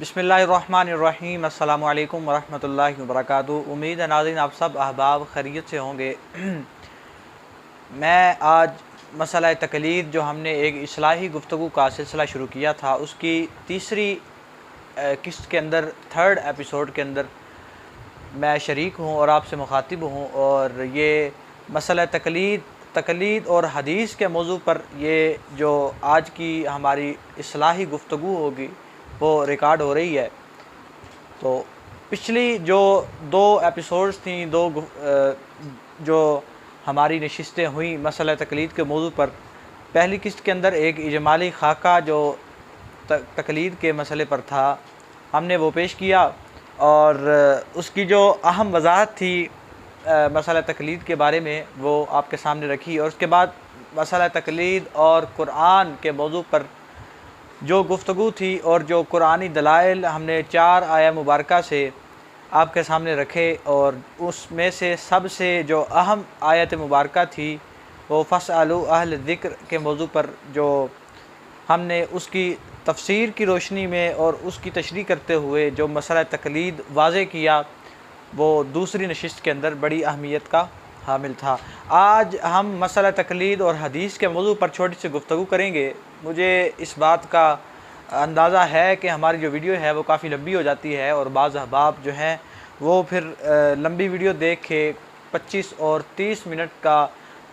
बिस्मिल्लाहिर्रहमानिर्रहीम अस्सलामु अलैकुम वरहमतुल्लाहि वबरकातुहू। उम्मीद है नाज़रीन आप सब अहबाब खैरियत से होंगे। मैं आज मसला तकलीद जो हमने एक इस्लाही गुफ्तगू का सिलसिला शुरू किया था उसकी तीसरी किस्त के अंदर थर्ड एपिसोड के अंदर मैं शरीक हूँ और आपसे मुखातिब हूँ। और ये मसला तकलीद और हदीस के मौजू पर ये जो आज की हमारी इस्लाही गुफ्तगू होगी वो रिकॉर्ड हो रही है। तो पिछली जो दो एपिसोड्स थी, जो हमारी नशिस्तें हुई मसला तकलीद के मौजू पर, पहली किस्त के अंदर एक इजमाली खाका जो तकलीद के मसले पर था हमने वो पेश किया और उसकी जो अहम वजाहत थी मसला तकलीद के बारे में वो आपके सामने रखी। और उसके बाद मसला तकलीद और कुरान के मौजू पर जो गुफ्तगू थी और जो कुरानी दलाइल हमने 4 आया मुबारका से आपके सामने रखे और उसमें से सबसे जो अहम आयत मुबारका थी वो फ़स्अलू अहल ज़िक्र के मौजू पर जो हमने उसकी तफसीर की रोशनी में और उसकी तशरीह करते हुए जो मसला तकलीद वाज़े किया वो दूसरी नशिस्त के अंदर बड़ी अहमियत का हामिल था। आज हम मसला तकलीद और हदीस के मौजू पर छोटी सी गुफ्तगू करेंगे। मुझे इस बात का अंदाज़ा है कि हमारी जो वीडियो है वो काफ़ी लंबी हो जाती है और बाज़ अहबाब जो हैं वो फिर लंबी वीडियो देख के 25 और 30 मिनट का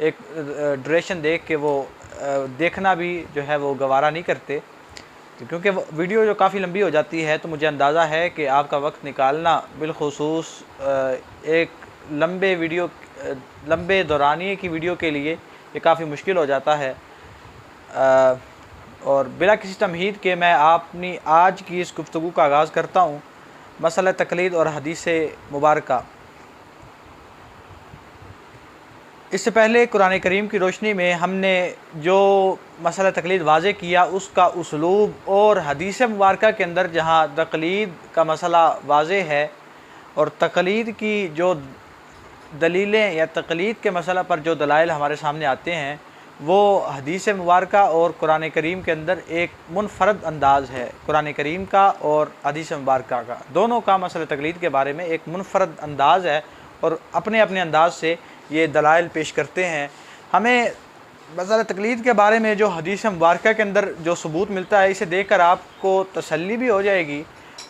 एक ड्यूरेशन देख के वो देखना भी जो है वो गवारा नहीं करते, क्योंकि वीडियो जो काफ़ी लंबी हो जाती है। तो मुझे अंदाज़ा है कि आपका वक्त निकालना बिलखुसूस एक लंबे दौरानिए की वीडियो के लिए ये काफ़ी मुश्किल हो जाता है। और बिला किसी तमहीद के मैं अपनी आज की इस गुफ्तगू का आगाज़ करता हूँ मसला तकलीद और हदीस मुबारका। इससे पहले कुरान करीम की रोशनी में हमने जो मसला तकलीद वाज़े किया उसका उसलूब और हदीस मुबारका के अंदर जहाँ तकलीद का मसला वाज़े है और तकलीद की जो दलीलें या तकलीद के मसला पर जो दलाइल हमारे सामने आते हैं वो हदीस मुबारका और कुरान करीम के अंदर एक मुनफरद अंदाज़ है। कुरान करीम का और हदीस मुबारका का दोनों का मसला तकलीद के बारे में एक मुनफरद अंदाज़ है और अपने अपने अंदाज से ये दलाइल पेश करते हैं। हमें मसला तकलीद के बारे में जो हदीस मुबारका के अंदर जो सबूत मिलता है इसे देख कर आपको तसल्ली भी हो जाएगी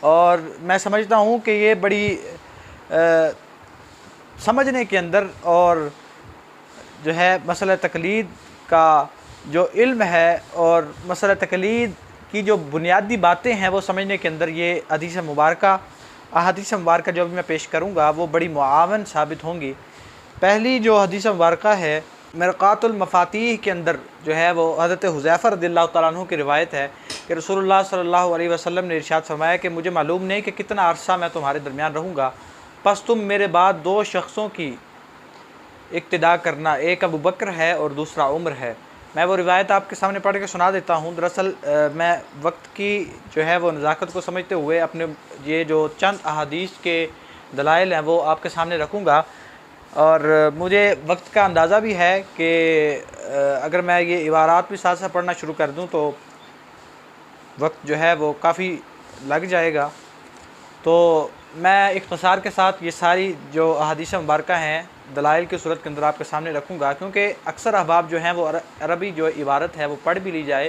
और मैं समझता हूँ कि ये बड़ी समझने के अंदर और जो है मसला तकलीद का जो इल्म है और मसला तकलीद की जो बुनियादी बातें हैं वो समझने के अंदर ये हदीस मुबारका जो भी मैं पेश करूँगा वो बड़ी मुआवन साबित होंगी। पहली जो हदीस मुबारका है मिरक़ातुल मफ़ातीह के अंदर जो है वो हज़रत हुज़ैफ़ा रज़ियल्लाहु तआला अन्हु की रिवायत है कि रसूलुल्लाह सल्लल्लाहु अलैहि वसल्लम ने इरशाद फरमाया कि मुझे मालूम नहीं कि कितना अरसा मैं तुम्हारे दरमियान रहूँगा, बस तुम मेरे बाद 2 शख्सों की इक्तिदा करना, एक अबू बकर है और दूसरा उमर है। मैं वो रिवायत आपके सामने पढ़ के सुना देता हूँ। दरअसल मैं वक्त की जो है वो नज़ाकत को समझते हुए अपने ये जो चंद अहादीस के दलाइल हैं वो आपके सामने रखूँगा और मुझे वक्त का अंदाज़ा भी है कि अगर मैं ये इबारात भी साथ साथ पढ़ना शुरू कर दूँ तो वक्त जो है वो काफ़ी लग जाएगा। तो मैं इख्तिसार के साथ ये सारी जो अहादीस मुबारका हैं दलाइल की सूरत के अंदर आपके सामने रखूँगा, क्योंकि अक्सर अहबाब जो हैं वो अरबी जो इबारत है वो पढ़ भी ली जाए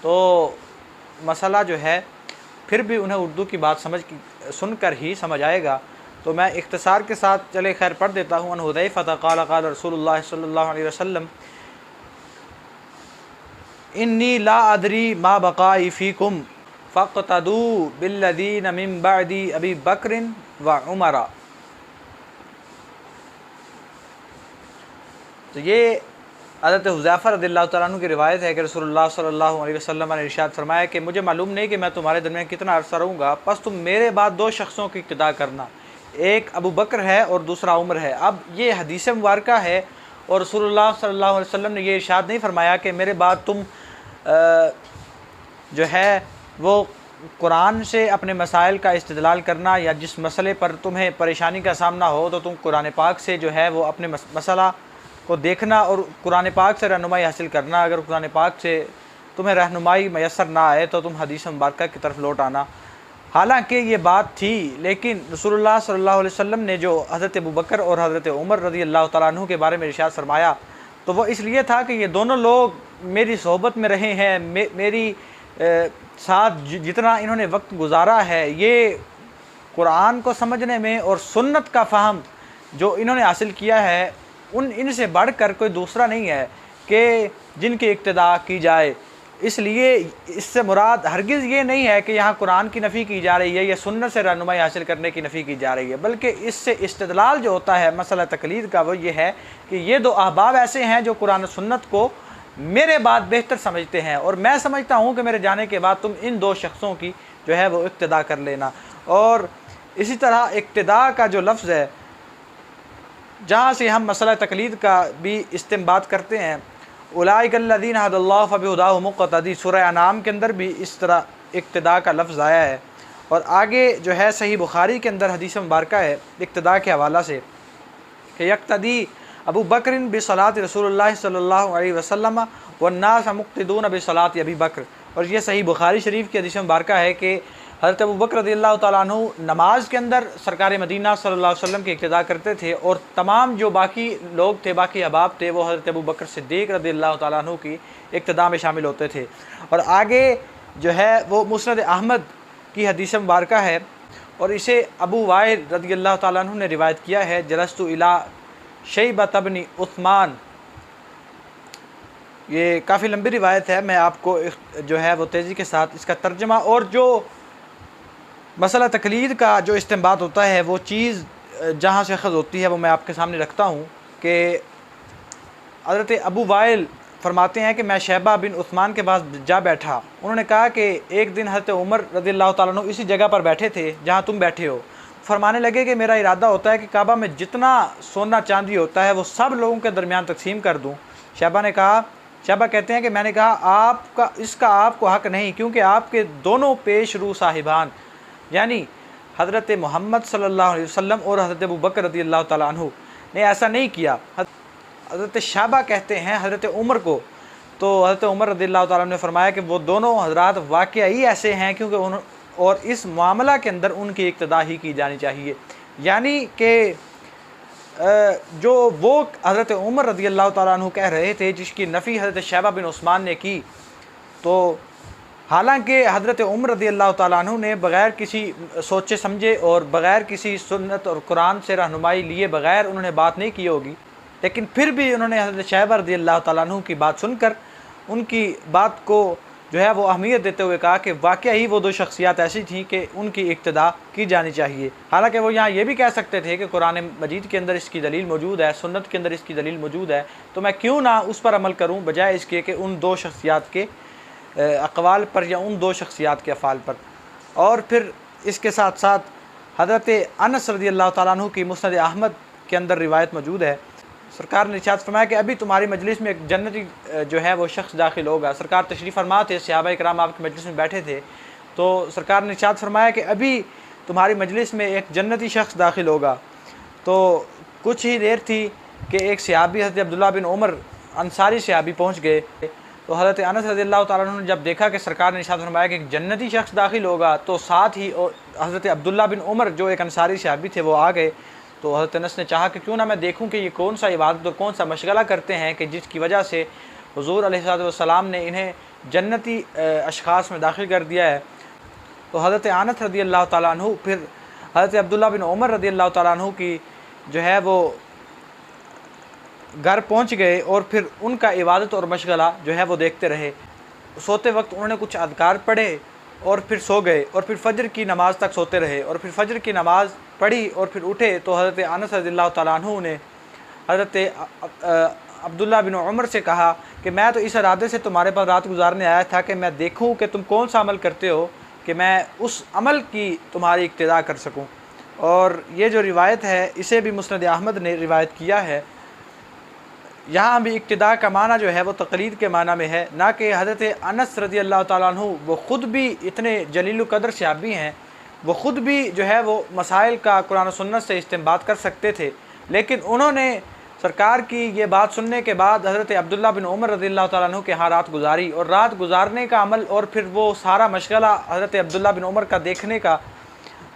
तो मसला जो है फिर भी उन्हें उर्दू की बात सुनकर ही समझ आएगा। तो मैं इख्तिसार के साथ चले खैर पढ़ देता हूँ। अन हुज़ैफ़ा क़ाल क़ाल रसूलुल्लाह सल्लल्लाहु अलैहि वसल्लम इन्नी ला अदरी मा बक़ाई फ़ीकुम फ़क़्तदू बिल्लज़ीना मिन बअदी अबी बकरिन व उमरा। तो ये हज़रत हुज़ैफ़ा रज़ियल्लाहु तआला अन्हु की रिवायत है कि रसूलुल्लाह सल्लल्लाहु अलैहि वसल्लम ने इरशाद फरमाया कि मुझे मालूम नहीं कि मैं तुम्हारे दरमियान कितना अरसा रहूँगा, बस तुम मेरे बाद 2 शख्सों की इक्तिदा करना, एक अबू बकर है और दूसरा उमर है। अब ये हदीस मुबारका है और रसूलुल्लाह सल्लल्लाहु अलैहि वसल्लम ने ये इरशाद नहीं फरमाया कि मेरे बाद तुम जो है वो कुरान से अपने मसाइल का इस्तेदलाल करना या जिस मसले पर तुम्हें परेशानी का सामना हो तो तुम कुरान पाक से जो है वो अपने मसला को देखना और कुरान पाक से रहनुमाई हासिल करना। अगर कुरान पाक से तुम्हें रहनुमाई मैसर ना आए तो तुम हदीस मुबारका की तरफ लौट आना। हालांकि ये बात थी, लेकिन रसूलुल्लाह सल्लल्लाहु अलैहि वसल्लम ने जो हज़रत अबू बकर और हज़रत उमर रज़ी अल्लाह तआला अन्हु के बारे में इरशाद फरमाया, तो वो इसलिए था कि ये दोनों लोग मेरी सोहबत में रहे हैं, मेरी साथ जितना इन्होंने वक्त गुजारा है, ये कुरान को समझने में और सुन्नत का फ़हम जो इन्होंने हासिल किया है, इनसे बढ़कर कोई दूसरा नहीं है कि जिनकी इक्तिदा की जाए। इसलिए इससे मुराद हरगिज़ ये नहीं है कि यहाँ कुरान की नफ़ी की जा रही है या सुन्नत से रहनुमाई हासिल करने की नफ़ी की जा रही है, बल्कि इससे इस्तिदलाल जो होता है मसला तकलीद का, वो ये है कि ये दो अहबाब ऐसे हैं जो कुरान सुन्नत को मेरे बाद बेहतर समझते हैं, और मैं समझता हूँ कि मेरे जाने के बाद तुम इन दो शख्सों की जो है वो इक्तिदा कर लेना। और इसी तरह इक्तिदा का जो लफ्ज़ है, जहाँ से हम मसला तकलीद का भी इस्तेमाल करते हैं, उलाइकल्लज़ीना हदल्लाहु फबिहुदाहु मुक़्तदी, सूरह अनाम के अंदर भी इस तरह इक्तिदा का लफ्ज़ आया है। और आगे जो है सही बुखारी के अंदर हदीस मुबारका है इक्तिदा के हवाला से कि यक्तदी अबू बकरिन बिसलात रसूलुल्लाह सल्लल्लाहु अलैहि वसल्लम वन्नास मुक़्तिदून बिसलात अबी बकर। और ये सही बुखारी शरीफ की हदीस मुबारका है कि हज़रत अबू बकर रज़ियल्लाहु तआला अन्हु नमाज के अंदर सरकार मदीना सल्लल्लाहु अलैहि वसल्लम की इक्तिदा करते थे, और तमाम जो बाकी लोग थे, बाकी अहबाब थे, वो हज़रत अबू बकर सिद्दीक़ रज़ियल्लाहु तआला अन्हु की इक्तिदा में शामिल होते थे। और आगे जो है वो मुस्नद अहमद की हदीस मुबारका है, और इसे अबू वाइल रज़ियल्लाहु तआला अन्हु ने रिवायत किया है, जलस्तु इला शैबत इब्न उस्मान। ये काफ़ी लंबी रिवायत है, मैं आपको जो है वो तेज़ी के साथ इसका तर्जमा और जो मसला तकलीद का जो इस्तेमाल होता है, वो चीज़ जहाँ से अखज़ होती है, वो मैं आपके सामने रखता हूँ कि हज़रत अबू वाइल फरमाते हैं कि मैं शैबा बिन उस्मान के पास जा बैठा। उन्होंने कहा कि एक दिन हज़रत उमर रज़ियल्लाहु तआला अन्हु इसी जगह पर बैठे थे जहाँ तुम बैठे हो। फरमाने लगे कि मेरा इरादा होता है कि काबा में जितना सोना चांदी होता है वो सब लोगों के दरमियान तकसीम कर दूँ। शैबा कहते हैं कि मैंने कहा इसका आपको हक़ नहीं, क्योंकि आपके दोनों पेश रू साहिबान यानी हज़रत मोहम्मद सल्लल्लाहु अलैहि वसल्लम और हज़रत अबू बकर रज़ियल्लाहु तआला अन्हु ने ऐसा नहीं किया। हज़रत शैबा कहते हैं हज़रत उमर को, तो हज़रत उमर रज़ियल्लाहु तआला ने फरमाया कि वो दोनों हज़रात वाक़ई ऐसे हैं, क्योंकि और इस मामला के अंदर उनकी इक्तिदा ही की जानी चाहिए। यानी कि जो वो हज़रत उमर रज़ियल्लाहु तआला अन्हु कह रहे थे, जिसकी नफ़ी हज़रत शैबा बिन उस्मान ने की, तो हालांकि हज़रत उमर रज़ियल्लाहु तआला अन्हु ने बग़ैर किसी सोचे समझे और बग़ैर किसी सुन्नत और कुरान से रहनुमाई लिए बग़ैर उन्होंने बात नहीं की होगी, लेकिन फिर भी उन्होंने हज़रत शैबा रज़ियल्लाहु तआला अन्हु की बात सुनकर उनकी बात को जो है वो अहमियत देते हुए कहा कि वाकई वो दो शख्सियात ऐसी थीं कि उनकी इक्तिदा की जानी चाहिए। हालांकि वो यहाँ ये भी कह सकते थे कि कुरान मजीद के अंदर इसकी दलील मौजूद है, सुन्नत के अंदर इसकी दलील मौजूद है, तो मैं क्यों ना उस पर अमल करूँ बजाय इसके कि उन दो शख्सियात के अक़वाल पर या उन दो शख्सियात के अफ़ाल पर। और फिर इसके साथ साथ हज़रत अनस रज़ियल्लाहु तआला अन्हु की मुस्नद अहमद के अंदर रिवायत मौजूद है। सरकार ने इरशाद फरमाया कि अभी तुम्हारी मजलिस में एक जन्नती जो है वो शख्स दाखिल होगा। सरकार तशरीफ़ फरमा थे, सहाबा किराम आपकी मजलिस में बैठे थे, तो सरकार ने इरशाद फरमाया कि अभी तुम्हारी मजलिस में एक जन्नती शख्स दाखिल होगा। तो कुछ ही देर थी कि एक सहाबी हज़रत अब्दुल्लाह बिन उमर अंसारी सहाबी पहुँच गए। तो हज़रत अनस रज़ियल्लाहु तआला अन्हु ने जब देखा कि सरकार ने इरशाद फरमाया कि एक जन्नती शख्स दाखिल होगा, तो साथ ही हज़रत अब्दुल्लाह बिन उमर जो एक अंसारी सहाबी थे वो आ गए। तो हज़रत अनस ने चाहा कि क्यों ना मैं देखूं कि ये कौन सा इबादत और कौन सा मशगला करते हैं कि जिसकी वजह से हुज़ूर अलैहिस्सलाम ने इन्हें जन्नती अशख़ास में दाखिल कर दिया है। तो हज़रत अनस रज़ियल्लाहु तआला अन्हु फिर हज़रत अब्दुल्लाह बिन उमर रज़ियल्लाहु तआला अन्हु की जो है वो घर पहुँच गए और फिर उनका इबादत और मशगला जो है वो देखते रहे। सोते वक्त उन्होंने कुछ अज़कार पढ़े और फिर सो गए, और फिर फ़जर की नमाज़ तक सोते रहे, और फिर फ़जर की नमाज़ पढ़ी और फिर उठे। तो हज़रत अनस रज़ियल्लाहु तआला अन्हु ने हज़रत अब्दुल्लाह बिन उमर से कहा कि मैं तो इस इरादे से तुम्हारे पास रात गुजारने आया था कि मैं देखूं कि तुम कौन सा अमल करते हो, कि मैं उस अमल की तुम्हारी इक्तिदा कर सकूं। और ये जो रिवायत है इसे भी मुस्नद अहमद ने रिवायत किया है। यहाँ भी इक्तिदा का माना जो है वो तक़लीद के माना में है, ना कि हज़रत अनस रज़ियल्लाहु तआला अन्हु वो ख़ुद भी इतने जलील क़द्र सहाबी हैं, वो ख़ुद भी जो है वो मसाइल का कुरान और सुन्नत से इस्तिंबात कर सकते थे, लेकिन उन्होंने सरकार की ये बात सुनने के बाद हज़रत अब्दुल्ला बिन उमर रज़ियल्लाहु ताला अन्हु के यहाँ रात गुजारी, और रात गुजारने का अमल और फिर वो सारा मशगला हज़रत अब्दुल्ला बिन उमर का देखने का,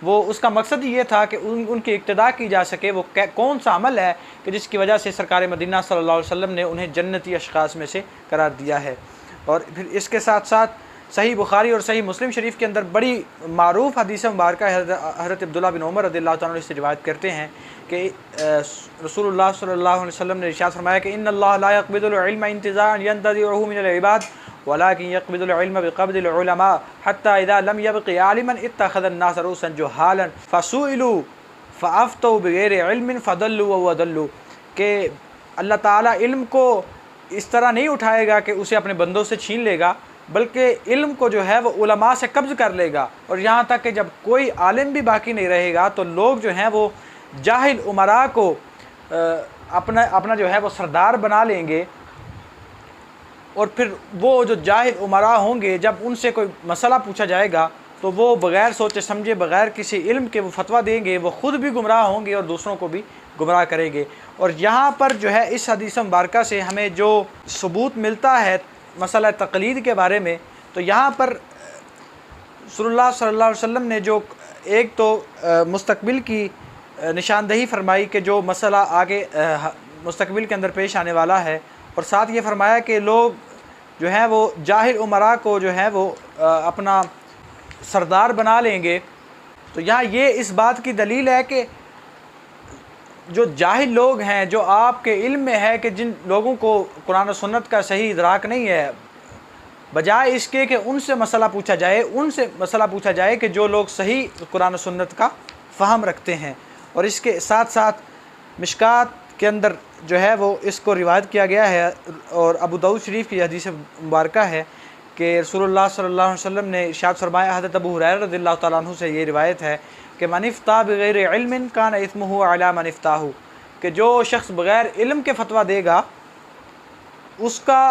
वो उसका मकसद ये था कि उनकी इक्तदा की जा सके। वो कौन सा अमल है कि जिसकी वजह से सरकार मदीना सल्लल्लाहु अलैहि वसल्लम ने उन्हें जन्नती अशखास में से करार दिया है। और फिर इसके साथ साथ सही बुखारी और सही मुस्लिम शरीफ के अंदर बड़ी मारूफ हदीस मुबारक हज़रत अब्दुल्ला बिन उमर रज़ियल्लाहु ताला अन्हु से रिवायत करते हैं कि रसूलुल्लाह सल्लल्लाहु अलैहि वसल्लम ने इरशाद फरमाया कि इन्नल्लाह ला यक़बिदुल इल्म इंतिज़ाअन यंतज़िउहु मिनल इबाद वलाकिन यक़बिदुल इल्म बिक़ब्दिल उलमा हत्ता इज़ा लम यबक़ि आलिमन इत्तख़ज़न नास रुसन जुहालन फसुइलू फ़अफ़्तऊ बिग़ैरि इल्मिन फ़दल्लू व अदल्लू, कि अल्लाह ताला इल्म को इस तरह नहीं उठाएगा कि उसे अपने बंदों से छीन लेगा, बल्कि इल्म को जो है वो उलमा से कब्ज़ कर लेगा। और यहाँ तक कि जब कोई आलिम भी बाकी नहीं रहेगा तो लोग जो हैं वो जाहिल उमरा को अपना जो है वो सरदार बना लेंगे। और फिर वो जो जाहिल उमरा होंगे, जब उनसे कोई मसला पूछा जाएगा तो वो बग़ैर सोचे समझे, बग़ैर किसी इल्म के वो फतवा देंगे, वो ख़ुद भी गुमराह होंगे और दूसरों को भी गुमराह करेंगे। और यहाँ पर जो है इस हदीस मुबारक से हमें जो सबूत मिलता है मसला तक़लीद के बारे में, तो यहाँ पर रसूलुल्लाह सल्लल्लाहु अलैहि वसल्लम ने जो एक तो मुस्तकबिल की निशानदही फरमाई कि जो मसला आगे मुस्तकबिल के अंदर पेश आने वाला है, और साथ ये फरमाया कि लोग जो हैं वो जाहिल उमरा को जो है वो अपना सरदार बना लेंगे। तो यहाँ ये इस बात की दलील है कि जो जाहिल लोग हैं, जो आपके इल्म में है कि जिन लोगों को कुरान और सुन्नत का सही इदराक नहीं है, बजाय इसके कि उनसे मसला पूछा जाए कि जो लोग सही कुरान और सुन्नत का फ़हम रखते हैं। और इसके साथ साथ मिशकात के अंदर जो है वो इसको रिवायत किया गया है, और अबू दाऊद शरीफ की हदीस मुबारक है कि रसूलुल्लाह सल्लल्लाहु अलैहि वसल्लम ने इरशाद फरमाया, हज़रत अबू हुरैरा रज़ियल्लाहु ताला अन्हु से ये रिवायत है कि मन इफ्ता बिग़ैरि इल्मिन कान इस्मुहु अला मन इफ्ताहु, कि जो शख्स बग़ैर इल्म के फ़तवा देगा उसका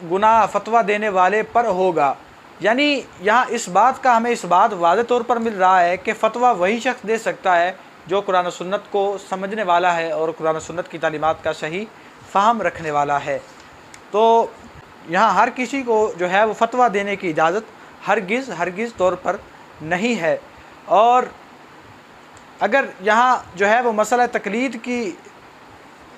गुनाह फ़तवा देने वाले पर होगा। यानी यहाँ इस बात का हमें इस बात वाज़ेह तौर पर मिल रहा है कि फ़तवा वही शख्स दे सकता है जो कुरान और सुन्नत को समझने वाला है और कुरान और सुन्नत की तालीमात का सही फ़हम रखने वाला है। तो यहाँ हर किसी को जो है वो फ़तवा देने की इजाज़त हरगिज़ तौर पर नहीं है। और अगर यहाँ जो है वो मसला तक़लीद की,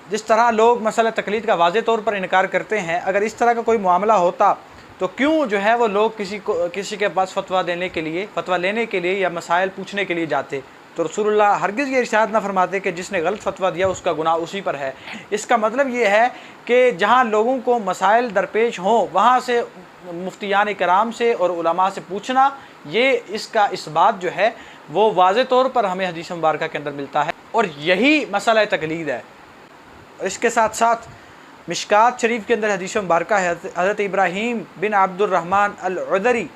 जिस तरह लोग मसला तक़लीद का वाज़ेह तौर पर इनकार करते हैं, अगर इस तरह का कोई मामला होता तो क्यों जो है वो लोग किसी के पास फ़तवा लेने के लिए या मसाइल पूछने के लिए जाते। तो रसूलुल्लाह हरगिज़ ये इरशाद ना फरमाते कि जिसने गलत फ़तवा दिया उसका गुनाह उसी पर है। इसका मतलब ये है कि जहाँ लोगों को मसाइल दरपेश हों वहाँ से मुफ्तियान कराम से और उलमा से पूछना, ये इसका इस बात जो है वो वाज़ेह तौर पर हमें हदीस मुबारक के अंदर मिलता है, और यही मसला तक़लीद है। इसके साथ साथ मिशकात शरीफ के अंदर हदीस मुबारक है, हज़रत इब्राहीम बिन अब्दुर्रहमान अल-उदरी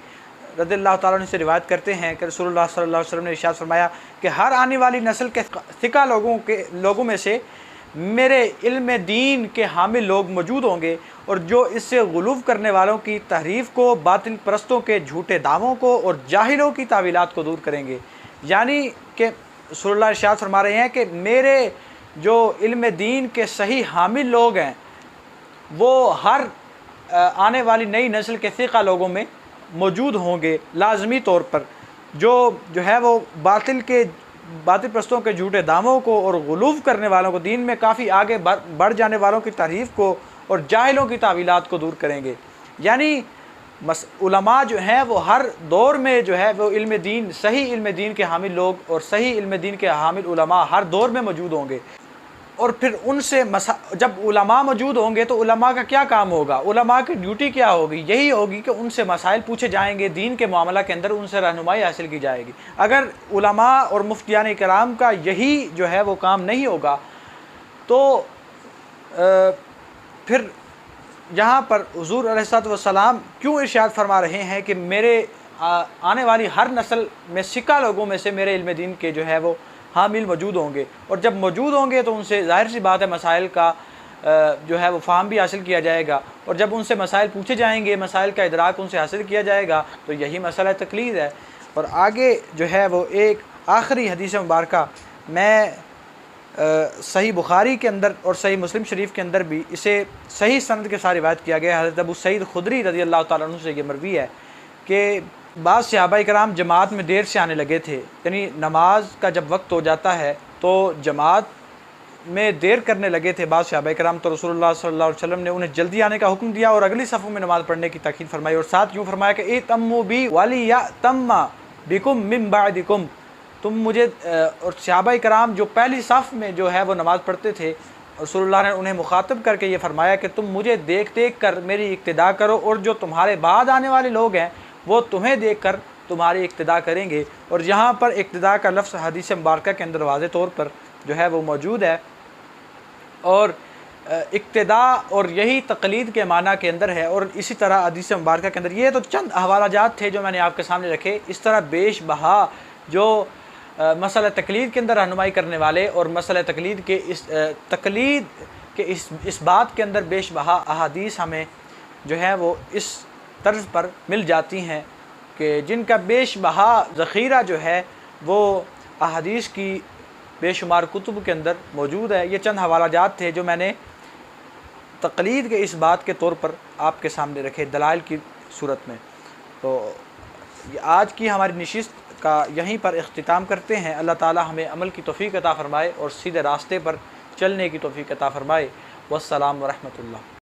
रज़ियल्लाहु ताला अन्हु से रिवायत करते हैं कि रसूलुल्लाह सल्लल्लाहु अलैहि वसल्लम ने इरशाद फरमाया कि हर आने वाली नस्ल के सिका लोगों में से मेरे इल्म दीन के हामिल लोग मौजूद होंगे, और जो इससे गुलूव करने वालों की तहरीफ़ को, बातिल परस्तों के झूठे दावों को और जाहिलों की तावीलात को दूर करेंगे। यानी कि रसूलुल्लाह इरशाद फरमा रहे हैं कि मेरे जो इल्म दीन के सही हामिल लोग हैं वो हर आने वाली नई नस्ल के सिका लोगों में मौजूद होंगे लाजमी तौर पर, जो है वो बातिल परस्तों के झूठे दामों को और गुलूव करने वालों को, दीन में काफ़ी आगे बढ़ जाने वालों की तारीफ़ को और जाहिलों की तावीलात को दूर करेंगे। यानी उलमा जो हैं वो हर दौर में जो है वो सही इल्म दीन के हामिल लोग और सही इल्म दीन के हामिल उलमा हर दौर में मौजूद होंगे। और फिर उनसे जब उलमा मौजूद होंगे तो उलमा का क्या काम होगा, उलमा की ड्यूटी क्या होगी? यही होगी कि उनसे मसाइल पूछे जाएंगे, दीन के मामला के अंदर उनसे रहनुमाई हासिल की जाएगी। अगर उलमा और मुफ्तियान कराम का यही जो है वो काम नहीं होगा तो फिर यहाँ पर हुज़ूर अलैहिस्सलाम क्यों इरशाद फरमा रहे हैं कि मेरे आने वाली हर नस्ल में सिक्का लोगों में से मेरे इल्म दीन के जो है वो हामिल मौजूद होंगे, और जब मौजूद होंगे तो उनसे ज़ाहिर सी बात है मसाइल का जो है वो फ़हम भी हासिल किया जाएगा, और जब उनसे मसाइल पूछे जाएंगे, मसाइल का इदराक उनसे हासिल किया जाएगा, तो यही मसला तक़लीद है। और आगे जो है वो एक आखिरी हदीस मुबारक मैं सही बुखारी के अंदर और सही मुस्लिम शरीफ के अंदर भी इसे सही सनद के साथ रिवायत किया गया है। हज़रत अबू सईद खुदरी रज़ी अल्लाह ताला अन्हु से ये मरवी है कि बाज़ सहाबाए कराम जमात में देर से आने लगे थे, यानी नमाज का जब वक्त हो जाता है तो जमात में देर करने लगे थे बाज़ सहाबाए कराम, तो रसूलुल्लाह सल्लल्लाहु अलैहि वसल्लम ने उन्हें जल्दी आने का हुक्म दिया और अगली सफ़ों में नमाज़ पढ़ने की ताकीद फरमाई और साथ यूँ फरमाया कि इतम्मू बी वाली या तम्मा बिकुम मिन बादिकुम, तुम मुझे और सहाबाए कराम जो पहली सफ़ में जो है वो नमाज़ पढ़ते थे, रसूलुल्लाह ने उन्हें मुखातब करके ये फरमाया कि तुम मुझे देख देख कर मेरी इक्तिदा करो और जो तुम्हारे बाद आने वाले लोग हैं वो तुम्हें देख कर तुम्हारी इक्तिदा करेंगे। और यहाँ पर इक्तिदा का लफ्ज़ हदीस मुबारक के अंदर वाज़े तौर पर जो है वो मौजूद है और इक्तिदा और यही तक़लीद के माना के अंदर है। और इसी तरह हदीस मुबारक के अंदर ये तो चंद हवालाजात थे जो मैंने आपके सामने रखे। इस तरह बेश बहा जो मसला तक़लीद के अंदर रहनुमाई करने वाले और मसला तक़लीद के इस बात के अंदर बेश बहा अहादीस हमें जो है वो इस तर्ज़ पर मिल जाती हैं कि जिनका बेश बहा ज़ख़ीरा जो है वो अहादीस की बेशुमार कुतुब के अंदर मौजूद है। ये चंद हवालाजात थे जो मैंने तक़लीद के इस बात के तौर पर आपके सामने रखे दलाइल की सूरत में। तो आज की हमारी नशिस्त का यहीं पर इख्तिताम करते हैं। अल्लाह ताला हमें अमल की तौफ़ीक़ अता फ़रमाए और सीधे रास्ते पर चलने की तौफ़ीक़ अता फ़रमाए। वस्सलाम व रहमतुल्लाह।